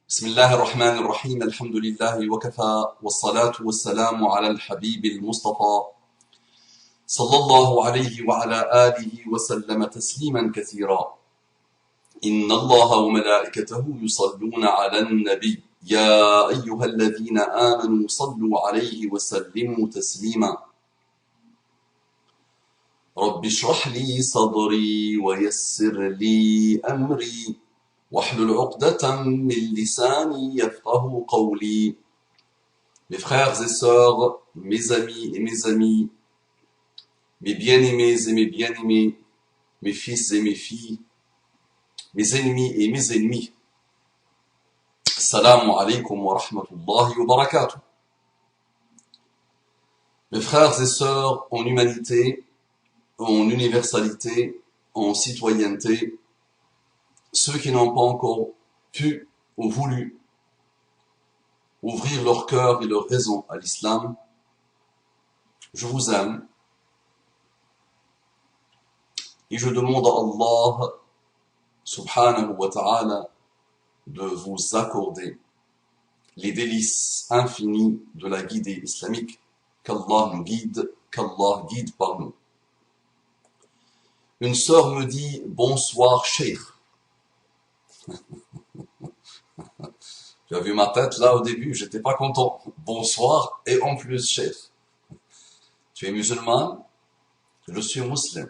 بسم الله الرحمن الرحيم الحمد لله وكفى والصلاة والسلام على الحبيب المصطفى صلى الله عليه وعلى آله وسلم تسليما كثيرا إن الله وملائكته يصلون على النبي يا أيها الذين آمنوا صلوا عليه وسلموا تسليما رب اشرح لي صدري ويسر لي أمري واحلل عقدة من لساني يفقه قولي. Mes frères et sœurs, mes amis et mes amies, mes bien-aimés et mes bien-aimés, mes fils et mes filles, mes ennemis et mes ennemis. Assalamu alaikum wa rahmatullahi wa barakatuh. Mes frères et sœurs en humanité, en universalité, en citoyenneté, ceux qui n'ont pas encore pu ou voulu ouvrir leur cœur et leur raison à l'islam, je vous aime et je demande à Allah subhanahu wa ta'ala de vous accorder les délices infinies de la guidée islamique, qu'Allah nous guide, qu'Allah guide par nous. Une sœur me dit bonsoir cheikh. Tu as vu ma tête là au début, j'étais pas content. Bonsoir et en plus cheikh. Tu es musulman, je suis musulman.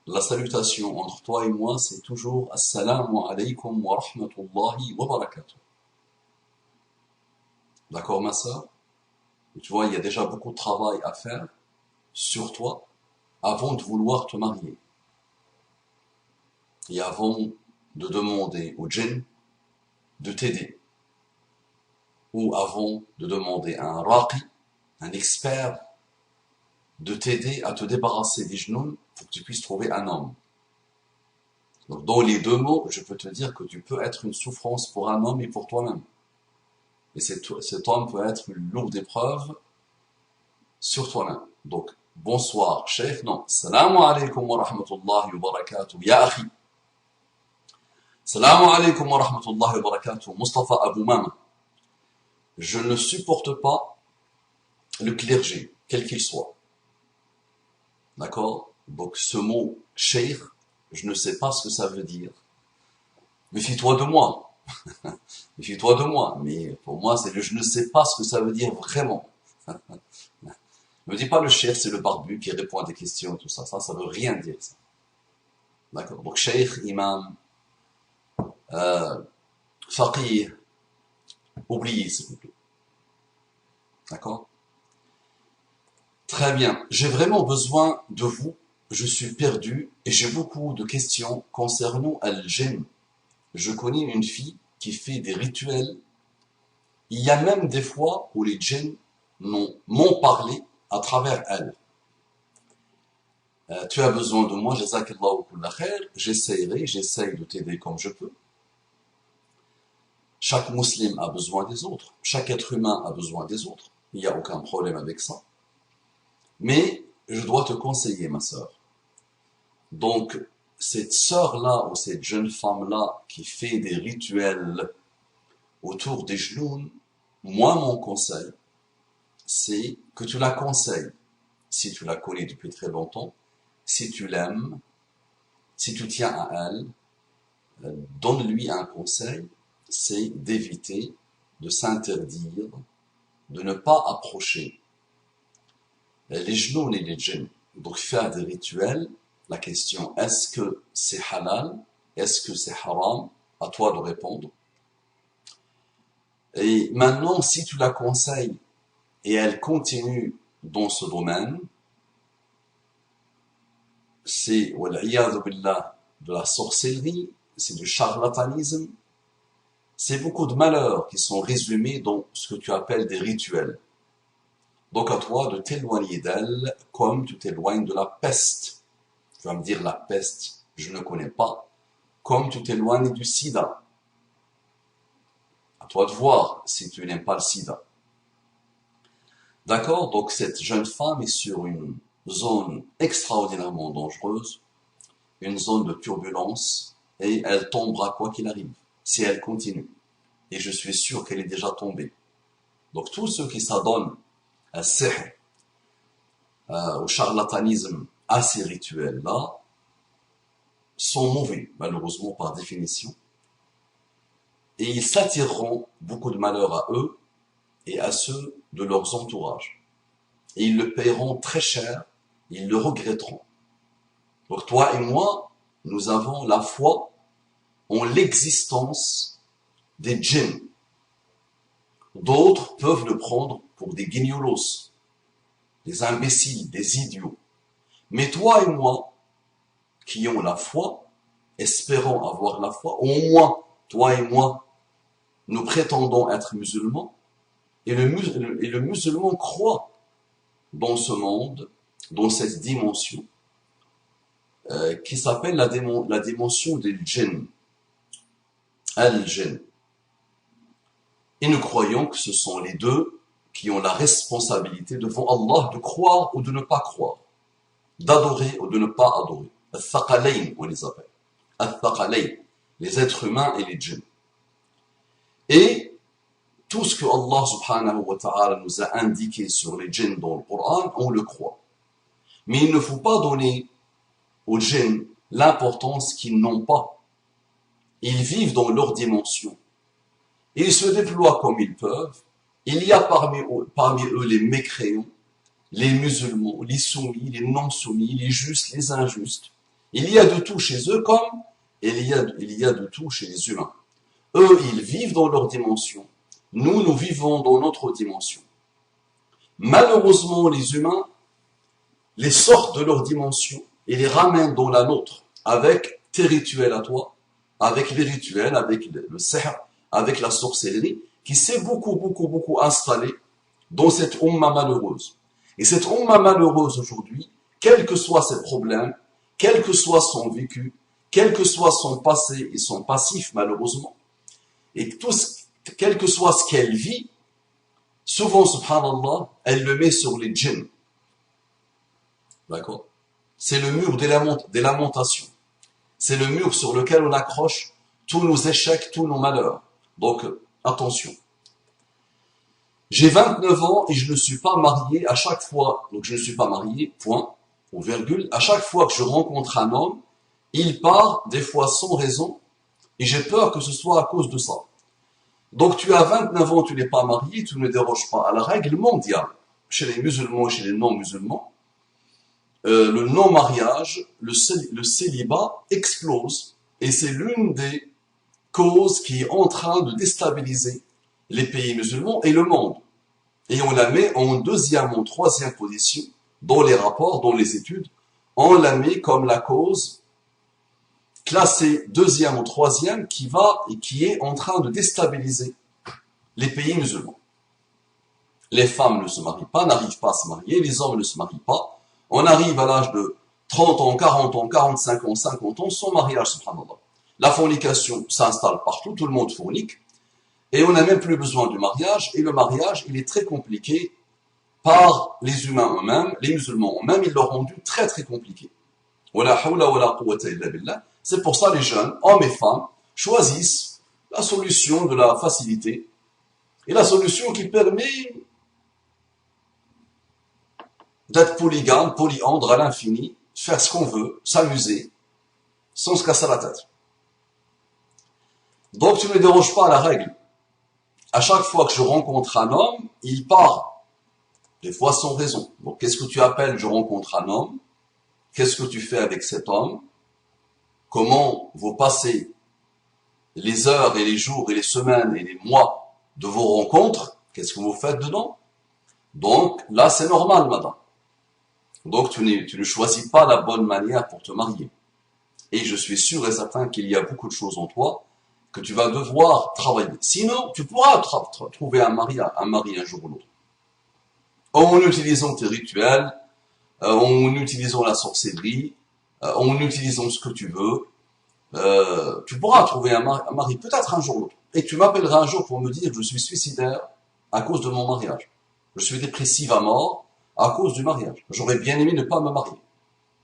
La salutation entre toi et moi, c'est toujours Assalamu alaikum wa rahmatullahi wa barakatuh. D'accord ma sœur? Tu vois, il y a déjà beaucoup de travail à faire sur toi avant de vouloir te marier. Et avant de demander au djinn de t'aider. Ou avant de demander à un raqi, un expert, de t'aider à te débarrasser des genoux pour que tu puisses trouver un homme. Donc dans les deux mots, je peux te dire que tu peux être une souffrance pour un homme et pour toi-même. Et cet homme peut être une lourde épreuve sur toi-même. Donc, bonsoir, cheikh, non. Salam alaikum wa rahmatullahi wa barakatuh, ya akhi. Salam alaikum wa rahmatullahi wa barakatuh, Mustafa Abou Mama. Je ne supporte pas le clergé, quel qu'il soit. D'accord? Donc ce mot cheikh, je ne sais pas ce que ça veut dire. Méfie-toi de moi. Méfie-toi de moi. Mais pour moi, c'est je ne sais pas ce que ça veut dire vraiment. Ne me dis pas le cheikh, c'est le barbu qui répond à des questions et tout ça. Ça veut rien dire, ça. D'accord? Donc cheikh, imam, faqih, oubliez s'il vous plaît. D'accord? Très bien. J'ai vraiment besoin de vous. Je suis perdu et j'ai beaucoup de questions concernant Al-Jinn. Je connais une fille qui fait des rituels. Il y a même des fois où les djinns m'ont parlé à travers elle. Tu as besoin de moi, jazakallahu kulla khair. J'essaye de t'aider comme je peux. Chaque musulman a besoin des autres. Chaque être humain a besoin des autres. Il n'y a aucun problème avec ça. Mais je dois te conseiller, ma sœur. Donc, cette sœur-là ou cette jeune femme-là qui fait des rituels autour des genoux, moi, mon conseil, c'est que tu la conseilles. Si tu la connais depuis très longtemps, si tu l'aimes, si tu tiens à elle, donne-lui un conseil, c'est d'éviter, de s'interdire, de ne pas approcher les genoux et les djinns. Donc faire des rituels, la question est-ce que c'est halal, est-ce que c'est haram, à toi de répondre. Et maintenant, si tu la conseilles et elle continue dans ce domaine, c'est wal'iyadhu billah, de la sorcellerie, c'est du charlatanisme, c'est beaucoup de malheurs qui sont résumés dans ce que tu appelles des rituels. Donc à toi de t'éloigner d'elle comme tu t'éloignes de la peste. Tu vas me dire la peste, je ne connais pas. Comme tu t'éloignes du sida. À toi de voir si tu n'aimes pas le sida. D'accord? Donc cette jeune femme est sur une zone extraordinairement dangereuse, une zone de turbulence, et elle tombera quoi qu'il arrive, si elle continue. et je suis sûr qu'elle est déjà tombée. Donc tous ceux qui s'adonnent à sihr, au charlatanisme, à ces rituels-là, sont mauvais, malheureusement par définition, et ils s'attireront beaucoup de malheur à eux et à ceux de leurs entourages. Et ils le paieront très cher, ils le regretteront. Donc toi et moi, nous avons la foi en l'existence des djinns. D'autres peuvent le prendre pour des guignolos, des imbéciles, des idiots. Mais toi et moi, qui ont la foi, espérons avoir la foi, au moins, toi et moi, nous prétendons être musulmans, et le musulman croit dans ce monde, dans cette dimension, qui s'appelle la dimension des djinns, al-djinn. Et nous croyons que ce sont les deux qui ont la responsabilité devant Allah de croire ou de ne pas croire, d'adorer ou de ne pas adorer. Al-thaqalayn, on les appelle. Al-thaqalayn, les êtres humains et les djinns. Et tout ce que Allah subhanahu wa ta'ala nous a indiqué sur les djinns dans le Coran, on le croit. Mais il ne faut pas donner aux djinns l'importance qu'ils n'ont pas. Ils vivent dans leur dimension. Ils se déploient comme ils peuvent. Il y a parmi eux les mécréants, les musulmans, les soumis, les non-soumis, les justes, les injustes. Il y a de tout chez eux comme il y a de tout chez les humains. Eux, ils vivent dans leur dimension. Nous vivons dans notre dimension. Malheureusement, les humains les sortent de leur dimension et les ramènent dans la nôtre avec tes rituels à toi, avec les rituels, avec le sihr, avec la sorcellerie, qui s'est beaucoup installée dans cette umma malheureuse. Et cette umma malheureuse aujourd'hui, quels que soient ses problèmes, quel que soit son vécu, quel que soit son passé et son passif malheureusement, et quel que soit ce qu'elle vit, souvent, subhanallah, elle le met sur les djinns. D'accord? C'est le mur des lamentations. C'est le mur sur lequel on accroche tous nos échecs, tous nos malheurs. Donc, attention. J'ai 29 ans et je ne suis pas marié à chaque fois. Donc, je ne suis pas marié, point, ou virgule. À chaque fois que je rencontre un homme, il part des fois sans raison et j'ai peur que ce soit à cause de ça. Donc, tu as 29 ans, tu n'es pas marié, tu ne déroges pas à la règle mondiale. Chez les musulmans et chez les non-musulmans, le non-mariage, le célibat explose et c'est l'une des causes qui est en train de déstabiliser les pays musulmans et le monde. Et on la met en deuxième ou troisième position dans les rapports, dans les études. On la met comme la cause classée deuxième ou troisième qui est en train de déstabiliser les pays musulmans. Les femmes ne se marient pas, n'arrivent pas à se marier, les hommes ne se marient pas. On arrive à l'âge de 30 ans, 40 ans, 45 ans, 50 ans, sans mariage, subhanallah. La fornication s'installe partout, tout le monde fornique, et on n'a même plus besoin du mariage, et le mariage, il est très compliqué par les humains eux-mêmes, les musulmans eux-mêmes, ils l'ont rendu très compliqué. C'est pour ça les jeunes, hommes et femmes, choisissent la solution de la facilité, et la solution qui permet d'être polygame, polyandre à l'infini, faire ce qu'on veut, s'amuser, sans se casser la tête. Donc tu ne déroges pas à la règle. À chaque fois que je rencontre un homme, il part, des fois sans raison. Donc qu'est-ce que tu appelles je rencontre un homme? Qu'est-ce que tu fais avec cet homme? Comment vous passez les heures et les jours et les semaines et les mois de vos rencontres? Qu'est-ce que vous faites dedans? Donc là c'est normal, madame. Donc tu ne choisis pas la bonne manière pour te marier. Et je suis sûr et certain qu'il y a beaucoup de choses en toi que tu vas devoir travailler. Sinon, tu pourras trouver un mari un jour ou l'autre. En utilisant tes rituels, en utilisant la sorcellerie, en utilisant ce que tu veux, tu pourras trouver un mari peut-être un jour ou l'autre. Et tu m'appelleras un jour pour me dire je suis suicidaire à cause de mon mariage. Je suis dépressive à mort à cause du mariage. J'aurais bien aimé ne pas me marier.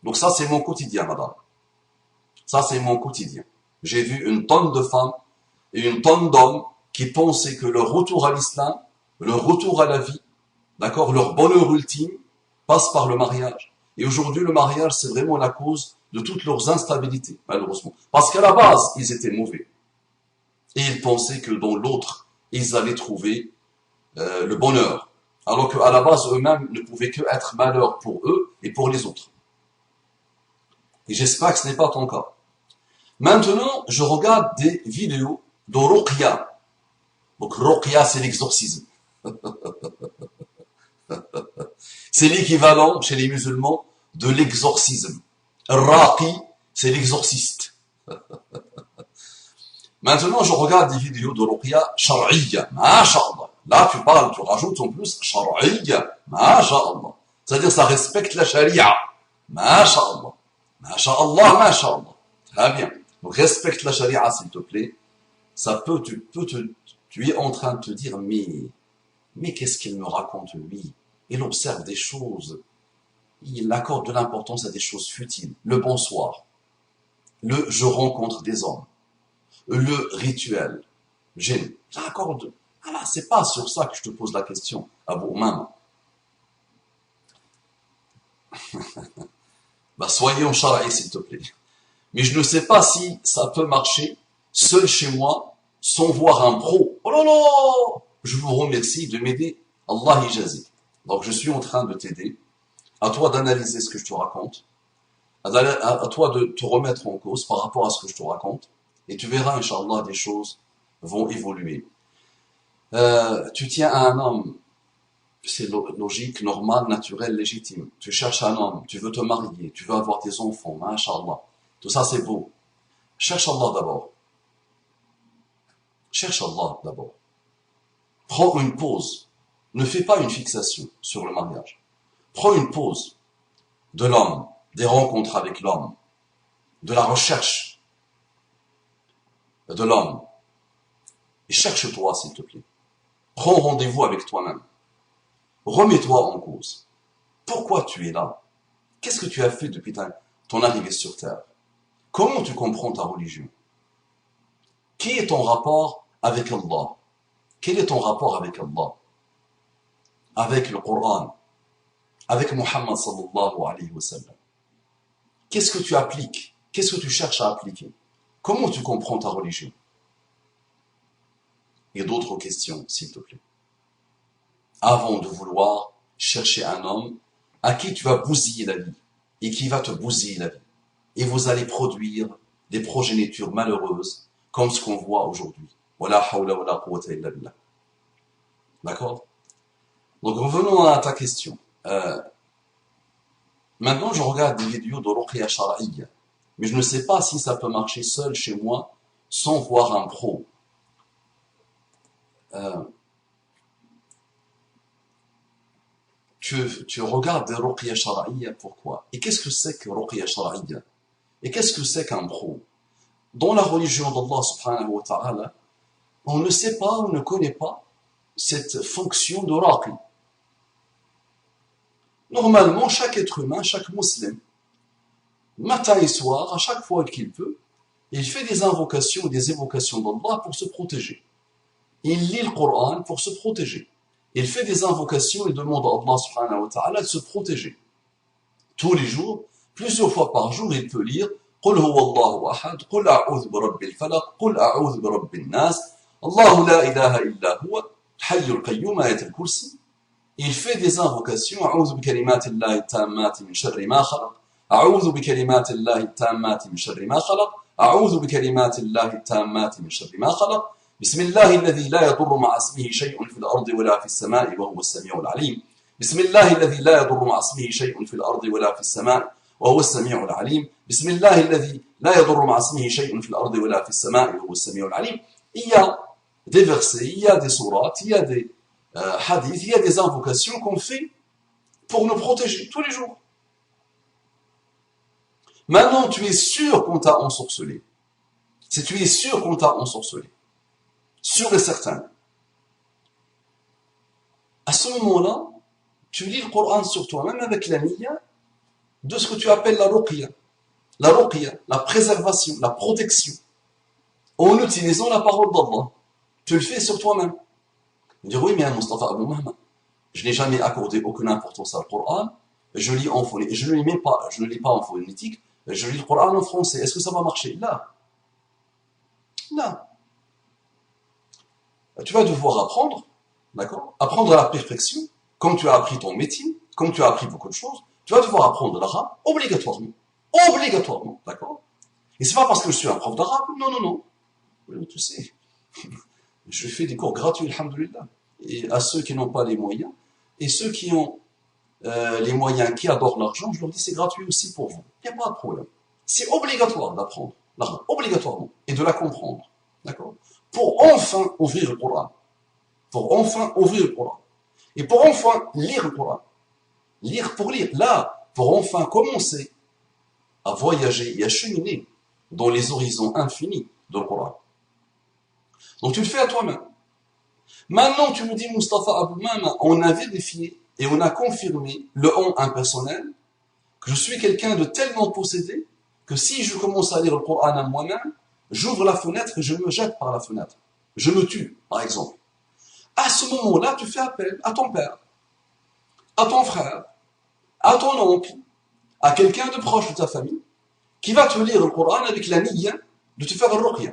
Donc ça, c'est mon quotidien, madame. Ça, c'est mon quotidien. J'ai vu une tonne de femmes et une tonne d'hommes qui pensaient que leur retour à l'islam, leur retour à la vie, d'accord, leur bonheur ultime, passe par le mariage. Et aujourd'hui, le mariage, c'est vraiment la cause de toutes leurs instabilités, malheureusement. Parce qu'à la base, ils étaient mauvais. Et ils pensaient que dans l'autre, ils allaient trouver le bonheur. Alors qu'à la base, eux-mêmes ne pouvaient que être malheur pour eux et pour les autres. Et j'espère que ce n'est pas ton cas. Maintenant, je regarde des vidéos de Ruqya. Donc Ruqya, c'est l'exorcisme. C'est l'équivalent chez les musulmans de l'exorcisme. Raqi, c'est l'exorciste. Maintenant, je regarde des vidéos de Ruqya Shar'iyya. Masha'Allah. Là, tu parles, tu rajoutes en plus Shar'iyya. Masha'Allah. C'est-à-dire, ça respecte la charia. Masha'Allah. Masha'Allah, Masha'Allah. Très bien. Donc, respecte la charia, s'il te plaît. Ça peut, tu es en train de te dire, mais qu'est-ce qu'il me raconte, lui? Il observe des choses. Il accorde de l'importance à des choses futiles. Le bonsoir. Le je rencontre des hommes. Le rituel. J'aime. J'accorde. Voilà, c'est pas sur ça que je te pose la question, à vous-même. Bah, soyons charriés, s'il te plaît. Mais je ne sais pas si ça peut marcher seul chez moi, sans voir un pro. Oh là là! Je vous remercie de m'aider. Allah ijazik. Donc, je suis en train de t'aider. À toi d'analyser ce que je te raconte. À toi de te remettre en cause par rapport à ce que je te raconte. Et tu verras, Inch'Allah, des choses vont évoluer. Tu tiens à un homme, c'est logique, normal, naturel, légitime. Tu cherches un homme, tu veux te marier, tu veux avoir des enfants, Inch'Allah. Tout ça, c'est beau. Cherche Allah d'abord. Cherche Allah d'abord. Prends une pause. Ne fais pas une fixation sur le mariage. Prends une pause de l'homme, des rencontres avec l'homme, de la recherche de l'homme. Et cherche-toi, s'il te plaît. Prends rendez-vous avec toi-même. Remets-toi en cause. Pourquoi tu es là? Qu'est-ce que tu as fait depuis ton arrivée sur Terre? Comment tu comprends ta religion? Quel est ton rapport avec Allah? Quel est ton rapport avec Allah? Avec le Coran? Avec Muhammad sallallahu alayhi wa sallam? Qu'est-ce que tu appliques? Qu'est-ce que tu cherches à appliquer? Comment tu comprends ta religion? Et d'autres questions, s'il te plaît. Avant de vouloir chercher un homme à qui tu vas bousiller la vie et qui va te bousiller la vie. Et vous allez produire des progénitures malheureuses comme ce qu'on voit aujourd'hui. Wala hawla wala quwwata illa billah. D'accord? Donc revenons à ta question. Maintenant, je regarde des vidéos de Ruqya Shar'iyya, mais je ne sais pas si ça peut marcher seul chez moi sans voir un pro. Tu regardes des Ruqya Shar'iyya, pourquoi? Et qu'est-ce que c'est que Ruqya Shar'iyya? Et qu'est-ce que c'est qu'un pro? Dans la religion d'Allah subhanahu wa ta'ala, on ne sait pas, on ne connaît pas cette fonction de Raqi. Normalement, chaque être humain, chaque musulman, matin et soir, à chaque fois qu'il peut, il fait des invocations et des évocations d'Allah pour se protéger. Il lit le Coran pour se protéger. Il fait des invocations et demande à Allah subhanahu wa ta'ala de se protéger. Tous les jours, plusieurs fois par jour, il peut lire قل هو الله أحد قل أعوذ برب الفلق قل أعوذ برب الناس الله لا إله إلا هو الحي القيوم آية الكرسي. Il fait des invocations أعوذ بكلمات الله التامات من شر ما خلق أعوذ بكلمات الله التامات من شر ما خلق أعوذ بكلمات الله التامات من شر ما خلق بسم الله الذي لا يضر مع اسمه شيء في الأرض ولا في السماء وهو السميع العليم بسم الله الذي لا يضر مع اسمه شيء في الأرض ولا في السماء وهو السميع العليم بسم الله الذي لا يضر مع اسمه شيء في الأرض ولا في السماء وهو السميع العليم. Il y a des versets, il y a des sourates, il y a des hadiths, il y a des invocations qu'on fait pour nous protéger tous les jours. Maintenant, tu es sûr qu'on t'a ensorcelé. Si tu es sûr qu'on t'a ensorcelé, sûr et certain, à ce moment-là, tu lis le Coran sur toi-même avec la niya de ce que tu appelles la ruqya. La ruqya, la préservation, la protection, en utilisant la parole d'Allah. Tu le fais sur toi-même. Dire oui, mais Mustafa Abou Mahma, je n'ai jamais accordé aucune importance au Coran, je lis en phonétique, je ne lis pas en phonétique, je lis le Coran en français. Est-ce que ça va marcher? Là. Là. Tu vas devoir apprendre, d'accord? Apprendre à la perfection, comme tu as appris ton métier, comme tu as appris beaucoup de choses, tu vas devoir apprendre l'arabe obligatoirement. Obligatoirement, d'accord? Et c'est pas parce que je suis un prof d'arabe, non, non, non. Oui, tu sais, je fais des cours gratuits, alhamdoulilah. Et à ceux qui n'ont pas les moyens, et ceux qui ont les moyens, qui adorent l'argent, je leur dis c'est gratuit aussi pour vous. Il n'y a pas de problème. C'est obligatoire d'apprendre l'arabe, obligatoirement, et de la comprendre, d'accord? Pour enfin ouvrir le Coran. Pour enfin ouvrir le Coran. Et pour enfin lire le Coran. Lire pour lire. Là, pour enfin commencer à voyager et à cheminer dans les horizons infinis de le Coran. Donc tu le fais à toi-même. Maintenant, tu me dis, Mustafa Abou Mahma, on a vérifié et on a confirmé le on impersonnel, que je suis quelqu'un de tellement possédé que si je commence à lire le Coran à moi-même, j'ouvre la fenêtre et je me jette par la fenêtre. Je me tue, par exemple. À ce moment-là, tu fais appel à ton père, à ton frère, à ton oncle, à quelqu'un de proche de ta famille, qui va te lire le Coran avec la niya de te faire un ruqya.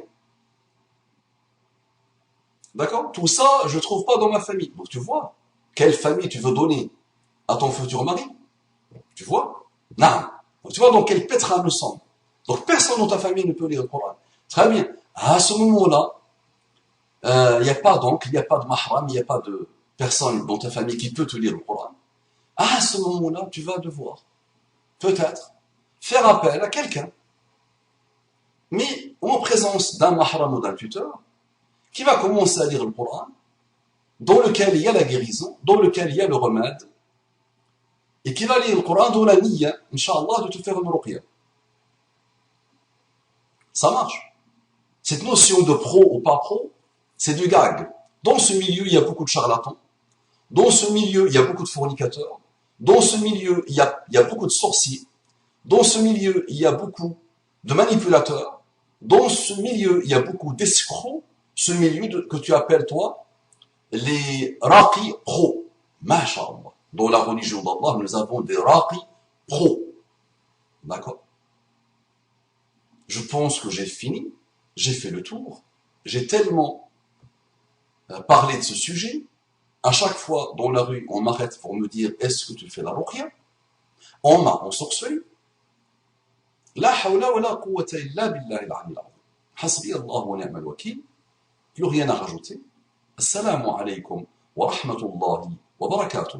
D'accord? Tout ça, je ne trouve pas dans ma famille. Donc tu vois, quelle famille tu veux donner à ton futur mari? Tu vois? Non. Donc, tu vois dans quel pétrin nous sommes. Donc personne dans ta famille ne peut lire le Coran. Très bien. À ce moment-là, il n'y a pas d'oncle, il n'y a pas de mahram, il n'y a pas de personne dans ta famille qui peut te lire le Coran. À ce moment-là, tu vas devoir, peut-être, faire appel à quelqu'un, mais en présence d'un mahram ou d'un tuteur, qui va commencer à lire le Coran, dans lequel il y a la guérison, dans lequel il y a le remède, et qui va lire le Coran dans la niya, Inch'Allah, de te faire une ruqya. Ça marche. Cette notion de pro ou pas pro, c'est du gag. Dans ce milieu, il y a beaucoup de charlatans. Dans ce milieu, il y a beaucoup de fornicateurs. Dans ce milieu, il y a beaucoup de sorciers. Dans ce milieu, il y a beaucoup de manipulateurs. Dans ce milieu, il y a beaucoup d'escrocs. Ce milieu que tu appelles, toi, les raqi pro. Masha'Allah. Dans la religion d'Allah, nous avons des raqi pro. D'accord? Je pense que j'ai fini. J'ai fait le tour. J'ai tellement parlé de ce sujet. À chaque fois, dans la rue, on m'arrête pour me dire, est-ce que tu fais la ruqya? On m'a ensorcelé. La hawla wa la quwwata illa billahi al-ali al-azim. Hasbi Allah wa ni'mal wakil. Plus rien à rajouter. Assalamu alaykum wa rahmatullahi wa barakatuh.